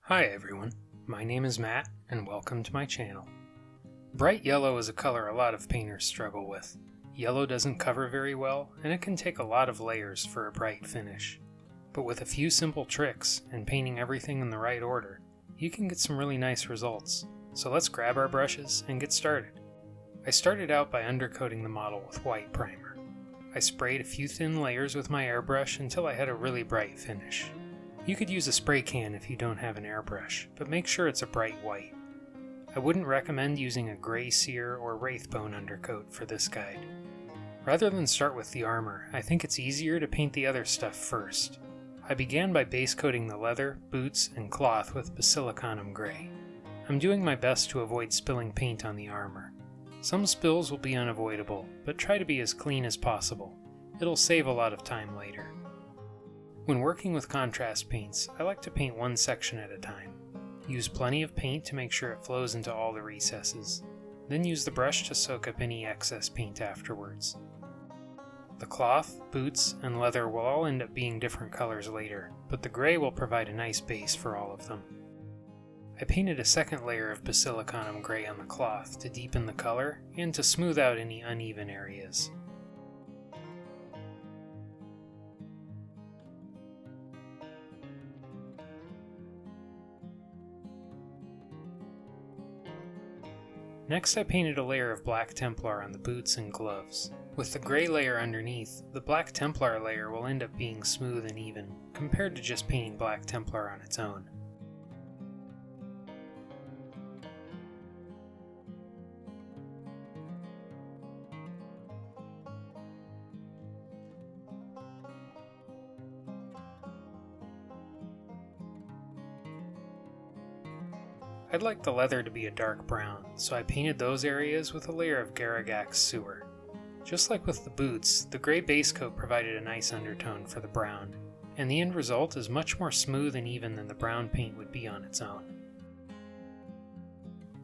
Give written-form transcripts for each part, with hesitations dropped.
Hi everyone, my name is Matt and welcome to my channel. Bright yellow is a color a lot of painters struggle with. Yellow doesn't cover very well and it can take a lot of layers for a bright finish. But with a few simple tricks and painting everything in the right order, you can get some really nice results. So let's grab our brushes and get started. I started out by undercoating the model with white primer. I sprayed a few thin layers with my airbrush until I had a really bright finish. You could use a spray can if you don't have an airbrush, but make sure it's a bright white. I wouldn't recommend using a gray sear or wraithbone undercoat for this guide. Rather than start with the armor, I think it's easier to paint the other stuff first. I began by base coating the leather, boots, and cloth with Basilicanum gray. I'm doing my best to avoid spilling paint on the armor. Some spills will be unavoidable, but try to be as clean as possible. It'll save a lot of time later. When working with contrast paints, I like to paint one section at a time. Use plenty of paint to make sure it flows into all the recesses. Then use the brush to soak up any excess paint afterwards. The cloth, boots, and leather will all end up being different colors later, but the gray will provide a nice base for all of them. I painted a second layer of Basilicanum gray on the cloth to deepen the color and to smooth out any uneven areas. Next I painted a layer of black Templar on the boots and gloves. With the gray layer underneath, the black Templar layer will end up being smooth and even, compared to just painting black Templar on its own. I'd like the leather to be a dark brown, so I painted those areas with a layer of Garagax sewer. Just like with the boots, the gray base coat provided a nice undertone for the brown, and the end result is much more smooth and even than the brown paint would be on its own.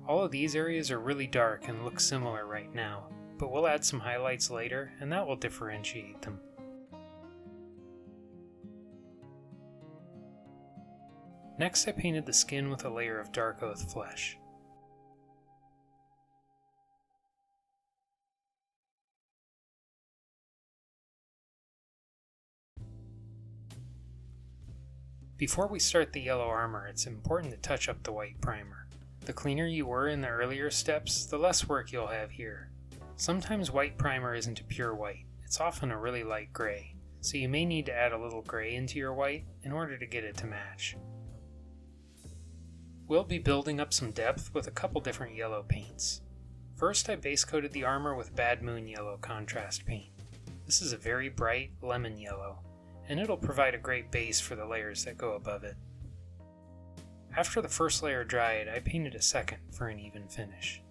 All of these areas are really dark and look similar right now, but we'll add some highlights later and that will differentiate them. Next I painted the skin with a layer of Darkoath flesh. Before we start the yellow armor, it's important to touch up the white primer. The cleaner you were in the earlier steps, the less work you'll have here. Sometimes white primer isn't a pure white, it's often a really light gray, so you may need to add a little gray into your white in order to get it to match. We'll be building up some depth with a couple different yellow paints. First I base coated the armor with Bad Moon Yellow contrast paint. This is a very bright lemon yellow, and it'll provide a great base for the layers that go above it. After the first layer dried, I painted a second for an even finish.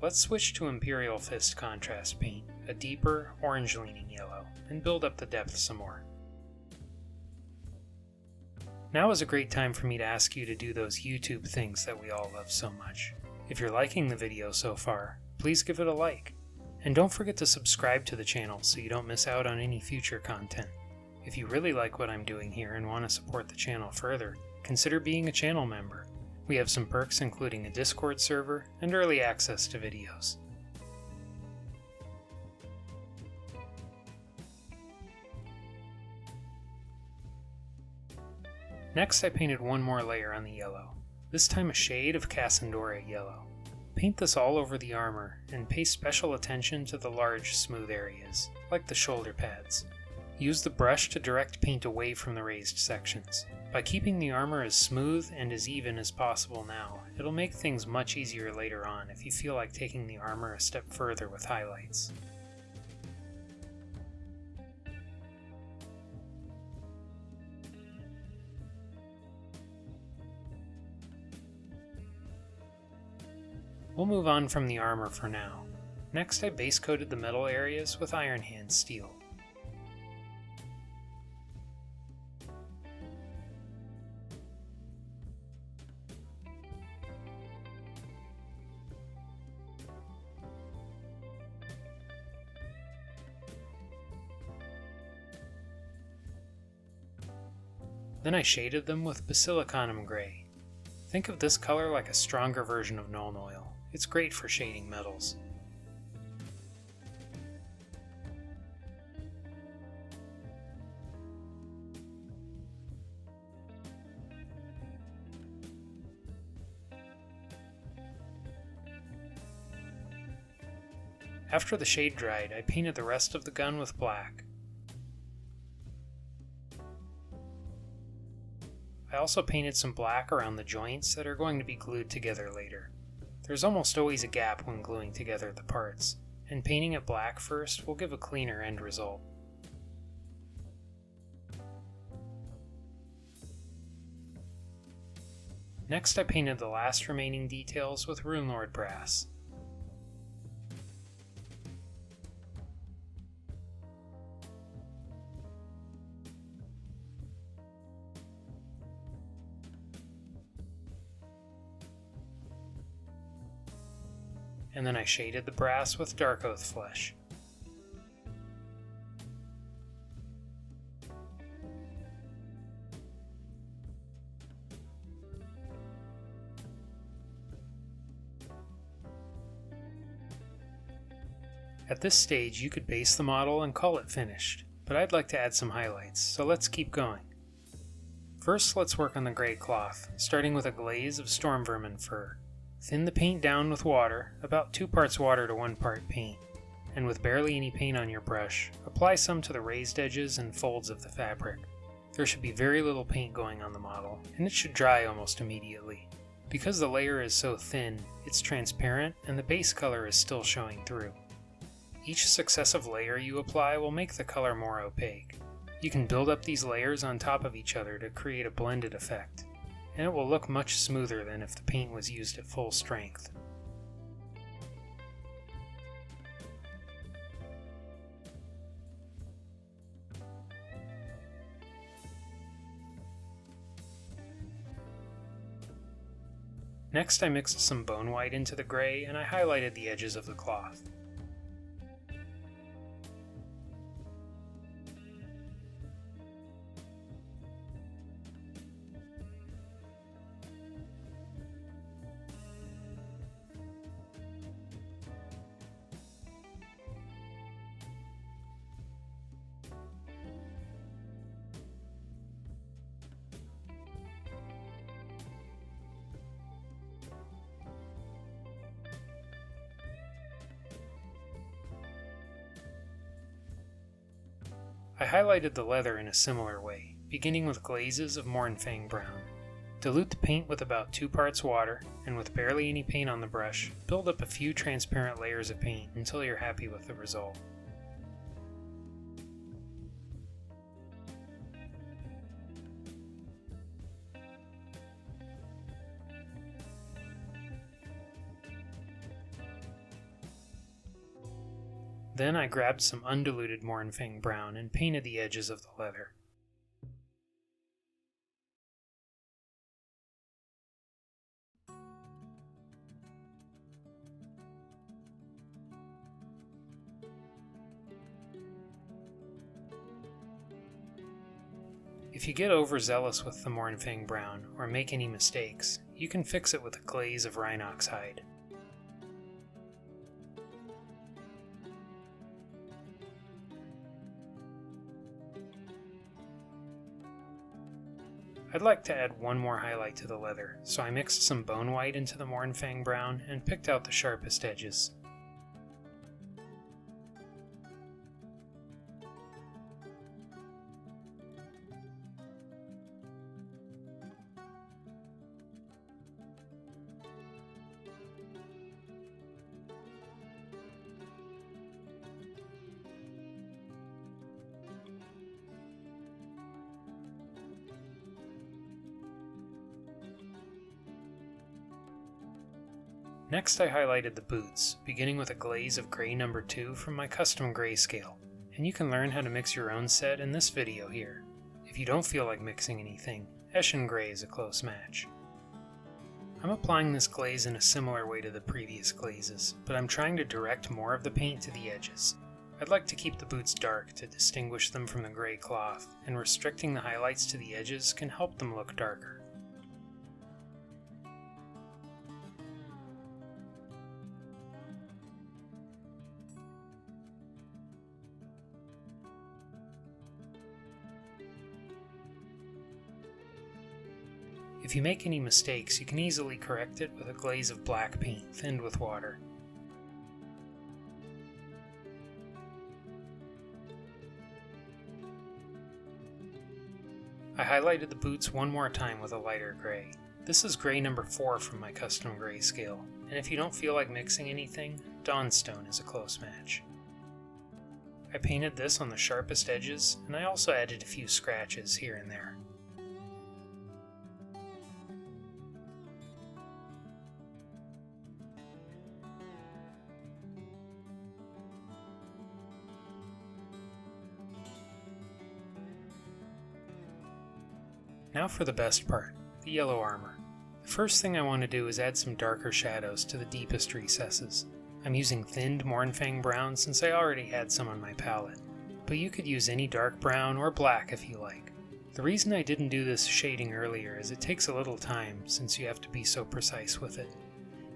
Let's switch to Imperial Fist contrast paint, a deeper, orange-leaning yellow, and build up the depth some more. Now is a great time for me to ask you to do those YouTube things that we all love so much. If you're liking the video so far, please give it a like. And don't forget to subscribe to the channel so you don't miss out on any future content. If you really like what I'm doing here and want to support the channel further, consider being a channel member. We have some perks including a Discord server and early access to videos. Next I painted one more layer on the yellow, this time a shade of Casandora yellow. Paint this all over the armor and pay special attention to the large smooth areas, like the shoulder pads. Use the brush to direct paint away from the raised sections. By keeping the armor as smooth and as even as possible now, it'll make things much easier later on if you feel like taking the armor a step further with highlights. We'll move on from the armor for now. Next I base coated the metal areas with Iron Hand steel. Then I shaded them with Basilicanum Gray. Think of this color like a stronger version of Nuln Oil. It's great for shading metals. After the shade dried, I painted the rest of the gun with black. I also painted some black around the joints that are going to be glued together later. There's almost always a gap when gluing together the parts, and painting it black first will give a cleaner end result. Next I painted the last remaining details with Runelord brass. And then I shaded the brass with Darkoath flesh. At this stage you could base the model and call it finished, but I'd like to add some highlights, so let's keep going. First let's work on the gray cloth, starting with a glaze of Stormvermin fur. Thin the paint down with water, about 2 parts water to 1 part paint, and with barely any paint on your brush, apply some to the raised edges and folds of the fabric. There should be very little paint going on the model, and it should dry almost immediately. Because the layer is so thin, it's transparent and the base color is still showing through. Each successive layer you apply will make the color more opaque. You can build up these layers on top of each other to create a blended effect, and it will look much smoother than if the paint was used at full strength. Next I mixed some Bonewhite into the gray and I highlighted the edges of the cloth. I highlighted the leather in a similar way, beginning with glazes of Mournfang brown. Dilute the paint with about 2 parts water, and with barely any paint on the brush, build up a few transparent layers of paint until you're happy with the result. Then I grabbed some undiluted Mournfang brown and painted the edges of the leather. If you get overzealous with the Mournfang brown or make any mistakes, you can fix it with a glaze of Rhinox hide. I'd like to add one more highlight to the leather, so I mixed some Bonewhite into the Mournfang brown and picked out the sharpest edges. Next I highlighted the boots, beginning with a glaze of gray number 2 from my custom grayscale, and you can learn how to mix your own set in this video here. If you don't feel like mixing anything, Eshin Gray is a close match. I'm applying this glaze in a similar way to the previous glazes, but I'm trying to direct more of the paint to the edges. I'd like to keep the boots dark to distinguish them from the gray cloth, and restricting the highlights to the edges can help them look darker. If you make any mistakes, you can easily correct it with a glaze of black paint thinned with water. I highlighted the boots one more time with a lighter gray. This is gray number 4 from my custom grayscale, and if you don't feel like mixing anything, Dawnstone is a close match. I painted this on the sharpest edges, and I also added a few scratches here and there. Now for the best part, the yellow armor. The first thing I want to do is add some darker shadows to the deepest recesses. I'm using thinned Mournfang brown since I already had some on my palette, but you could use any dark brown or black if you like. The reason I didn't do this shading earlier is it takes a little time since you have to be so precise with it,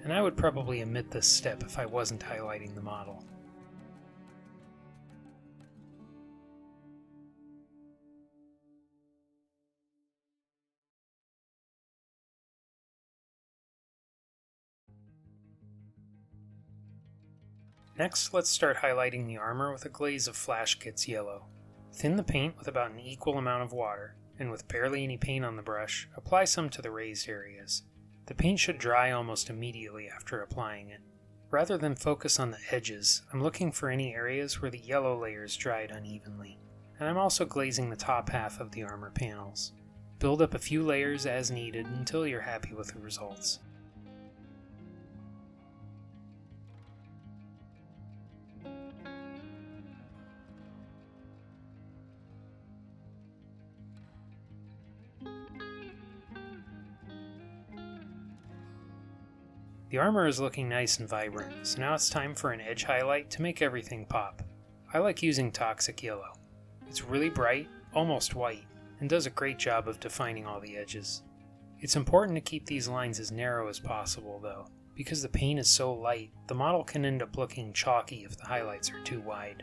and I would probably omit this step if I wasn't highlighting the model. Next, let's start highlighting the armor with a glaze of Flash Gitz yellow. Thin the paint with about an equal amount of water, and with barely any paint on the brush, apply some to the raised areas. The paint should dry almost immediately after applying it. Rather than focus on the edges, I'm looking for any areas where the yellow layers dried unevenly, and I'm also glazing the top half of the armor panels. Build up a few layers as needed until you're happy with the results. The armor is looking nice and vibrant, so now it's time for an edge highlight to make everything pop. I like using Toxic Yellow. It's really bright, almost white, and does a great job of defining all the edges. It's important to keep these lines as narrow as possible though, because the paint is so light, the model can end up looking chalky if the highlights are too wide.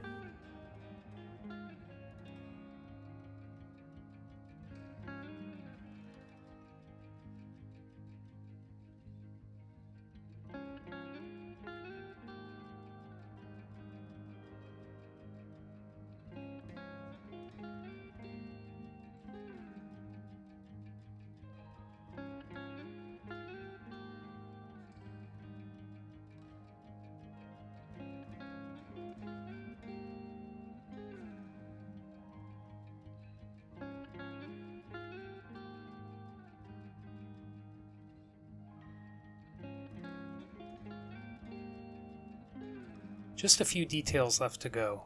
Just a few details left to go.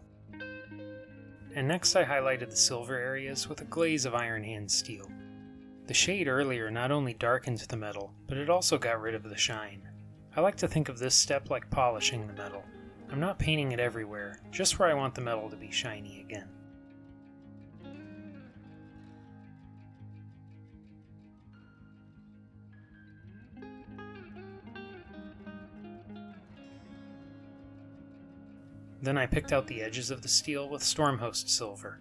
And next I highlighted the silver areas with a glaze of Iron Hand steel. The shade earlier not only darkened the metal, but it also got rid of the shine. I like to think of this step like polishing the metal. I'm not painting it everywhere, just where I want the metal to be shiny again. Then I picked out the edges of the steel with Stormhost silver.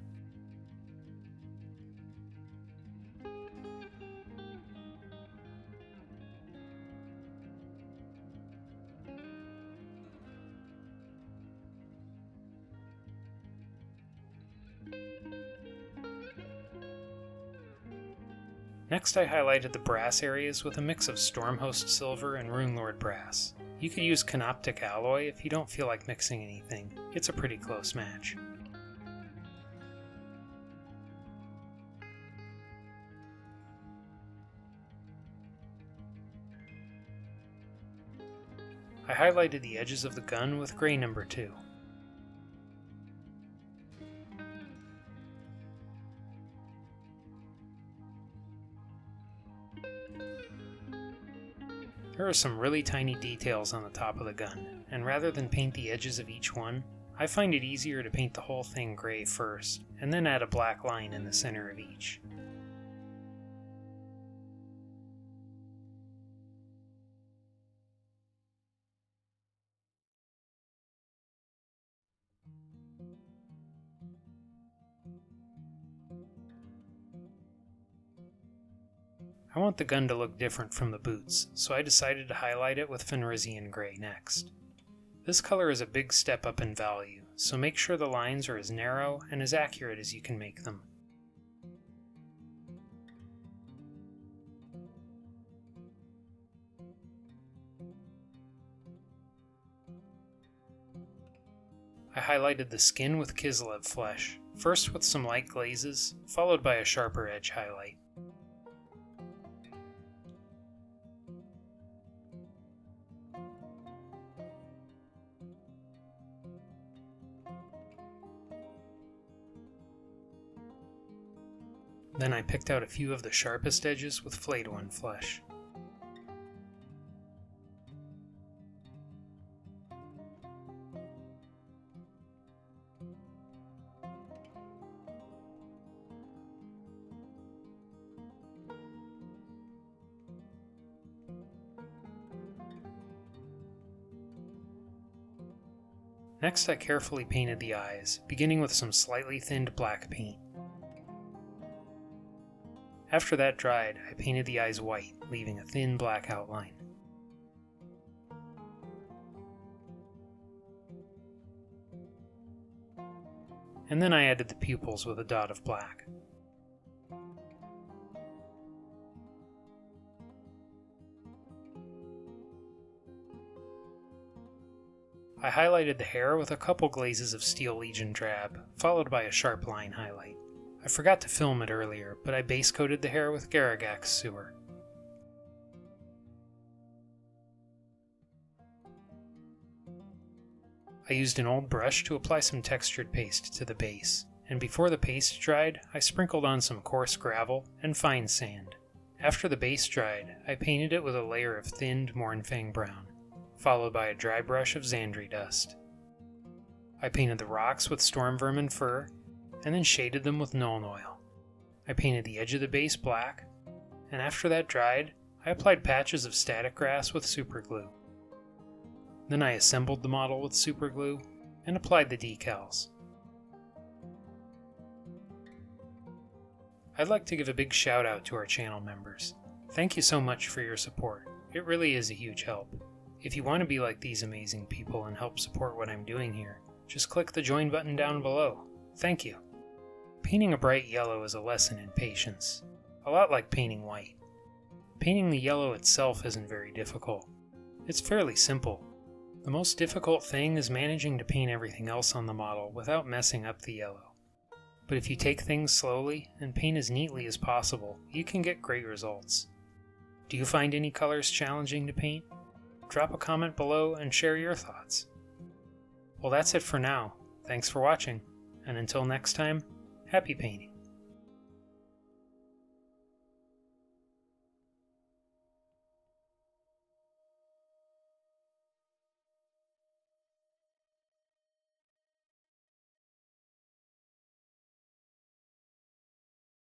Next I highlighted the brass areas with a mix of Stormhost silver and Runelord brass. You could use Canoptic alloy if you don't feel like mixing anything. It's a pretty close match. I highlighted the edges of the gun with gray number 2. There are some really tiny details on the top of the gun, and rather than paint the edges of each one, I find it easier to paint the whole thing gray first, and then add a black line in the center of each. I want the gun to look different from the boots, so I decided to highlight it with Fenrisian gray next. This color is a big step up in value, so make sure the lines are as narrow and as accurate as you can make them. I highlighted the skin with Kislev flesh, first with some light glazes, followed by a sharper edge highlight. Then I picked out a few of the sharpest edges with Flayed one flesh. Next, I carefully painted the eyes, beginning with some slightly thinned black paint. After that dried, I painted the eyes white, leaving a thin black outline. And then I added the pupils with a dot of black. I highlighted the hair with a couple glazes of Steel Legion Drab, followed by a sharp line highlight. I forgot to film it earlier, but I base coated the hair with Garagax Sewer. I used an old brush to apply some textured paste to the base, and before the paste dried, I sprinkled on some coarse gravel and fine sand. After the base dried, I painted it with a layer of thinned Mournfang brown, followed by a dry brush of Zandri dust. I painted the rocks with Stormvermin fur, and then shaded them with Nuln oil. I painted the edge of the base black, and after that dried, I applied patches of static grass with superglue. Then I assembled the model with superglue and applied the decals. I'd like to give a big shout out to our channel members. Thank you so much for your support. It really is a huge help. If you want to be like these amazing people and help support what I'm doing here, just click the join button down below. Thank you. Painting a bright yellow is a lesson in patience, a lot like painting white. Painting the yellow itself isn't very difficult. It's fairly simple. The most difficult thing is managing to paint everything else on the model without messing up the yellow. But if you take things slowly and paint as neatly as possible, you can get great results. Do you find any colors challenging to paint? Drop a comment below and share your thoughts. Well, that's it for now. Thanks for watching, and until next time, happy painting.